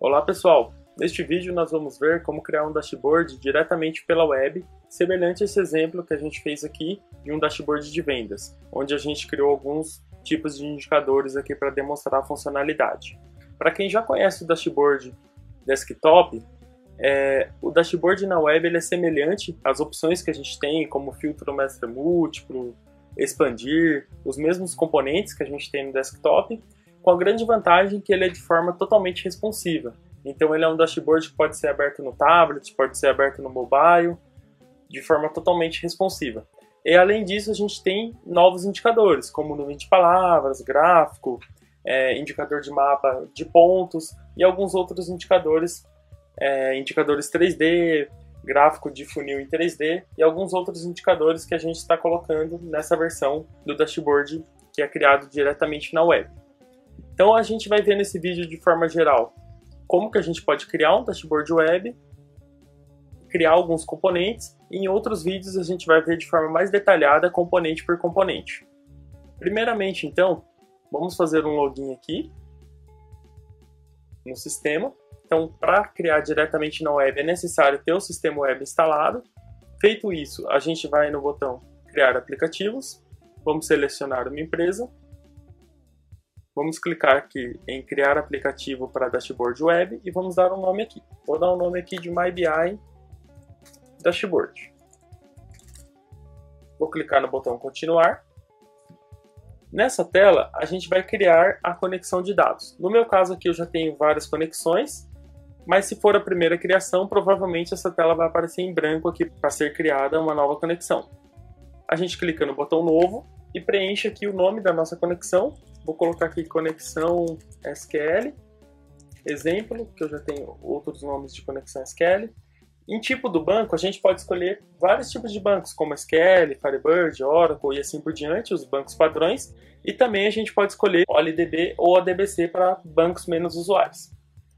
Olá pessoal, neste vídeo nós vamos ver como criar um dashboard diretamente pela web, semelhante a esse exemplo que a gente fez aqui de um dashboard de vendas, onde a gente criou alguns tipos de indicadores aqui para demonstrar a funcionalidade. Para quem já conhece o dashboard desktop, o dashboard na web ele é semelhante às opções que a gente tem, como filtro mestre múltiplo, expandir, os mesmos componentes que a gente tem no desktop, com a grande vantagem que ele é de forma totalmente responsiva. Então ele é um dashboard que pode ser aberto no tablet, pode ser aberto no mobile, de forma totalmente responsiva. E além disso a gente tem novos indicadores, como nuvem de palavras, gráfico, indicador de mapa de pontos e alguns outros indicadores, indicadores 3D, gráfico de funil em 3D e alguns outros indicadores que a gente está colocando nessa versão do dashboard que é criado diretamente na web. Então a gente vai ver nesse vídeo de forma geral como que a gente pode criar um dashboard web, criar alguns componentes, e em outros vídeos a gente vai ver de forma mais detalhada componente por componente. Primeiramente então, vamos fazer um login aqui no sistema. Então para criar diretamente na web é necessário ter o sistema web instalado. Feito isso, a gente vai no botão criar aplicativos, vamos selecionar uma empresa. Vamos clicar aqui em criar aplicativo para dashboard web e vamos dar um nome aqui. Vou dar um nome aqui de MyBI Dashboard. Vou clicar no botão continuar. Nessa tela a gente vai criar a conexão de dados. No meu caso aqui eu já tenho várias conexões, mas se for a primeira criação, provavelmente essa tela vai aparecer em branco aqui para ser criada uma nova conexão. A gente clica no botão novo e preenche aqui o nome da nossa conexão. Vou colocar aqui conexão SQL, exemplo, que eu já tenho outros nomes de conexão SQL. Em tipo do banco, a gente pode escolher vários tipos de bancos, como SQL, Firebird, Oracle e assim por diante, os bancos padrões. E também a gente pode escolher OLDB ou ADBC para bancos menos usuais.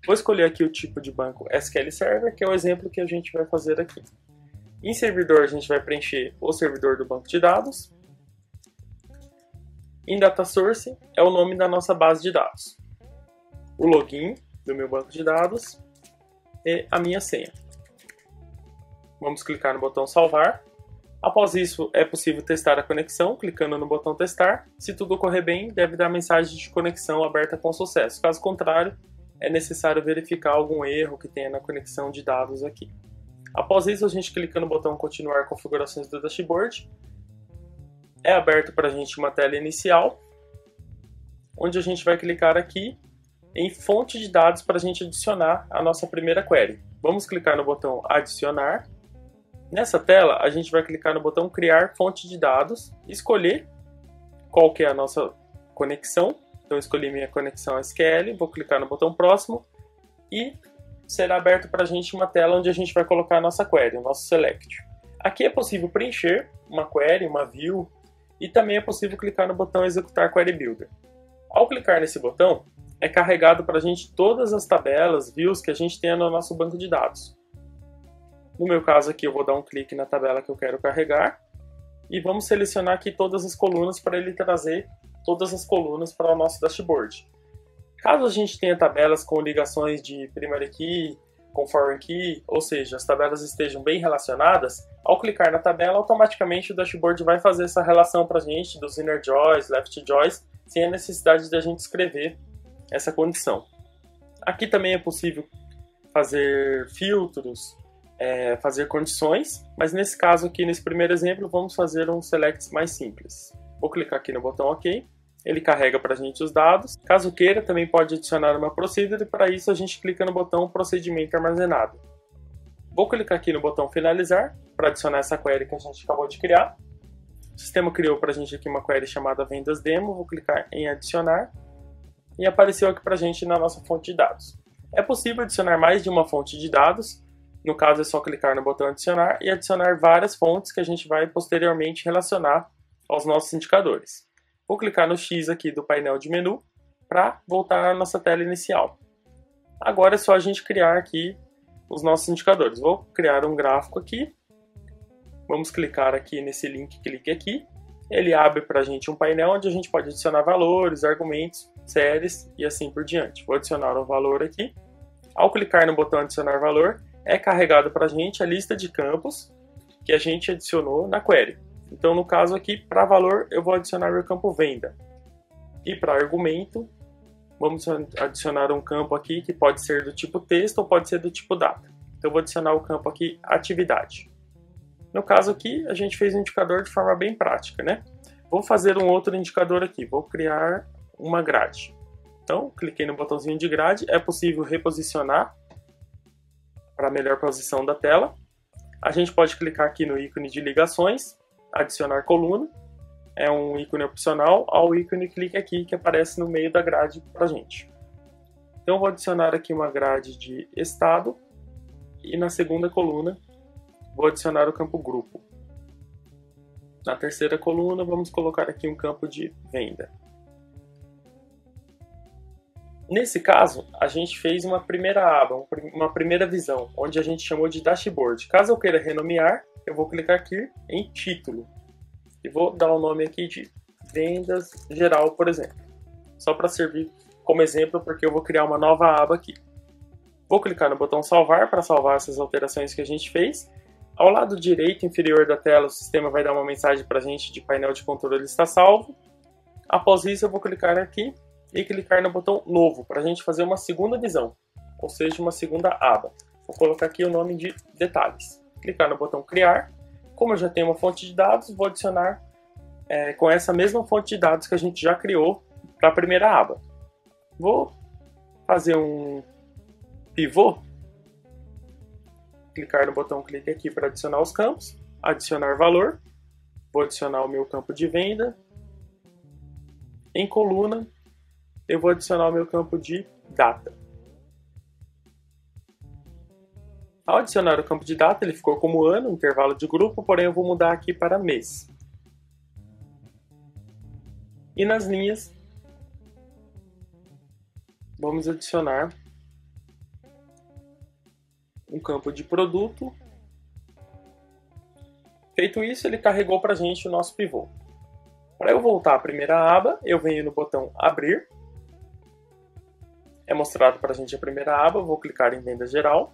Vou escolher aqui o tipo de banco SQL Server, que é o exemplo que a gente vai fazer aqui. Em servidor, a gente vai preencher o servidor do banco de dados. Em Data Source é o nome da nossa base de dados, o login do meu banco de dados e a minha senha. Vamos clicar no botão salvar. Após isso é possível testar a conexão, clicando no botão testar. Se tudo ocorrer bem, deve dar mensagem de conexão aberta com sucesso. Caso contrário, é necessário verificar algum erro que tenha na conexão de dados aqui. Após isso a gente clica no botão continuar configurações do dashboard. É aberto para a gente uma tela inicial, onde a gente vai clicar aqui em fonte de dados para a gente adicionar a nossa primeira query. Vamos clicar no botão adicionar. Nessa tela a gente vai clicar no botão criar fonte de dados, escolher qual que é a nossa conexão. Então eu escolhi minha conexão SQL, vou clicar no botão próximo e será aberto para a gente uma tela onde a gente vai colocar a nossa query, o nosso select. Aqui é possível preencher uma query, uma view, e também é possível clicar no botão executar Query Builder. Ao clicar nesse botão, é carregado para a gente todas as tabelas, views que a gente tem no nosso banco de dados. No meu caso aqui eu vou dar um clique na tabela que eu quero carregar e vamos selecionar aqui todas as colunas para ele trazer todas as colunas para o nosso dashboard. Caso a gente tenha tabelas com ligações de primary key, com foreign key, ou seja, as tabelas estejam bem relacionadas, ao clicar na tabela, automaticamente o dashboard vai fazer essa relação para a gente dos inner joins, left joins, sem a necessidade de a gente escrever essa condição. Aqui também é possível fazer filtros, fazer condições, mas nesse caso aqui, nesse primeiro exemplo, vamos fazer um select mais simples. Vou clicar aqui no botão OK. Ele carrega para a gente os dados. Caso queira, também pode adicionar uma procedure e para isso a gente clica no botão procedimento armazenado. Vou clicar aqui no botão finalizar para adicionar essa query que a gente acabou de criar. O sistema criou para a gente aqui uma query chamada vendas demo. Vou clicar em adicionar e apareceu aqui para a gente na nossa fonte de dados. É possível adicionar mais de uma fonte de dados. No caso é só clicar no botão adicionar e adicionar várias fontes que a gente vai posteriormente relacionar aos nossos indicadores. Vou clicar no X aqui do painel de menu para voltar à nossa tela inicial. Agora é só a gente criar aqui os nossos indicadores. Vou criar um gráfico aqui. Vamos clicar aqui nesse link, clique aqui. Ele abre para a gente um painel onde a gente pode adicionar valores, argumentos, séries e assim por diante. Vou adicionar um valor aqui. Ao clicar no botão adicionar valor, é carregado para a gente a lista de campos que a gente adicionou na query. Então, no caso aqui, para valor, eu vou adicionar o campo venda. E para argumento, vamos adicionar um campo aqui que pode ser do tipo texto ou pode ser do tipo data. Então, eu vou adicionar o campo aqui atividade. No caso aqui, a gente fez um indicador de forma bem prática, né? Vou fazer um outro indicador aqui, vou criar uma grade. Então, cliquei no botãozinho de grade, é possível reposicionar para a melhor posição da tela. A gente pode clicar aqui no ícone de ligações, adicionar coluna, é um ícone opcional, ao ícone clique aqui que aparece no meio da grade para a gente. Então, vou adicionar aqui uma grade de estado e na segunda coluna vou adicionar o campo grupo. Na terceira coluna, vamos colocar aqui um campo de venda. Nesse caso, a gente fez uma primeira aba, uma primeira visão, onde a gente chamou de dashboard. Caso eu queira renomear, eu vou clicar aqui em título. E vou dar o nome aqui de vendas geral, por exemplo. Só para servir como exemplo, porque eu vou criar uma nova aba aqui. Vou clicar no botão salvar para salvar essas alterações que a gente fez. Ao lado direito inferior da tela, o sistema vai dar uma mensagem para a gente de painel de controle está salvo. Após isso, eu vou clicar aqui e clicar no botão novo para a gente fazer uma segunda visão, ou seja, uma segunda aba. Vou colocar aqui o nome de detalhes. Clicar no botão criar. Como eu já tenho uma fonte de dados, vou adicionar com essa mesma fonte de dados que a gente já criou para a primeira aba. Vou fazer um pivô. Clicar no botão clique aqui para adicionar os campos, adicionar valor, vou adicionar o meu campo de venda. Em coluna, eu vou adicionar o meu campo de data. Ao adicionar o campo de data, ele ficou como ano, intervalo de grupo, porém eu vou mudar aqui para mês. E nas linhas, vamos adicionar um campo de produto. Feito isso, ele carregou para a gente o nosso pivô. Para eu voltar à primeira aba, eu venho no botão abrir. É mostrado para a gente a primeira aba, vou clicar em venda geral.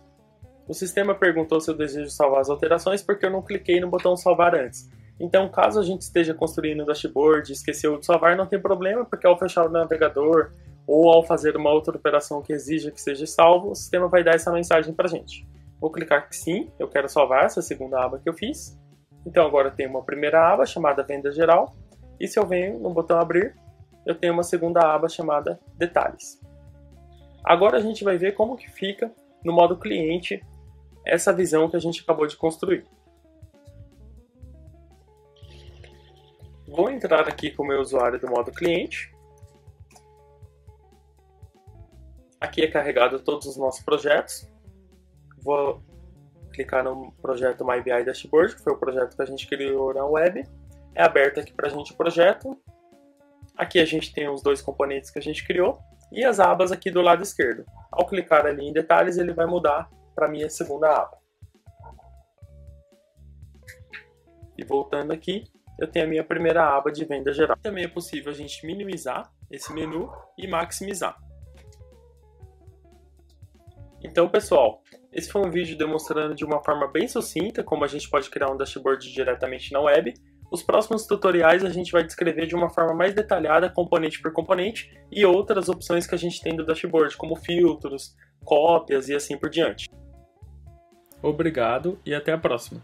O sistema perguntou se eu desejo salvar as alterações porque eu não cliquei no botão salvar antes. Então, caso a gente esteja construindo o dashboard e esqueceu de salvar, não tem problema, porque ao fechar o navegador ou ao fazer uma outra operação que exija que seja salvo, o sistema vai dar essa mensagem para a gente. Vou clicar que sim, eu quero salvar essa segunda aba que eu fiz. Então agora eu tenho uma primeira aba chamada Venda Geral, e se eu venho no botão abrir, eu tenho uma segunda aba chamada Detalhes. Agora a gente vai ver como que fica no modo cliente essa visão que a gente acabou de construir. Vou entrar aqui com o meu usuário do modo cliente. Aqui é carregado todos os nossos projetos. Vou clicar no projeto MyBI Dashboard, que foi o projeto que a gente criou na web. É aberto aqui para a gente o projeto. Aqui a gente tem os dois componentes que a gente criou e as abas aqui do lado esquerdo. Ao clicar ali em detalhes, ele vai mudar para a minha segunda aba. E voltando aqui, eu tenho a minha primeira aba de venda geral. Também é possível a gente minimizar esse menu e maximizar. Então, pessoal, esse foi um vídeo demonstrando de uma forma bem sucinta como a gente pode criar um dashboard diretamente na web. Os próximos tutoriais a gente vai descrever de uma forma mais detalhada, componente por componente, e outras opções que a gente tem do dashboard, como filtros, cópias e assim por diante. Obrigado e até a próxima!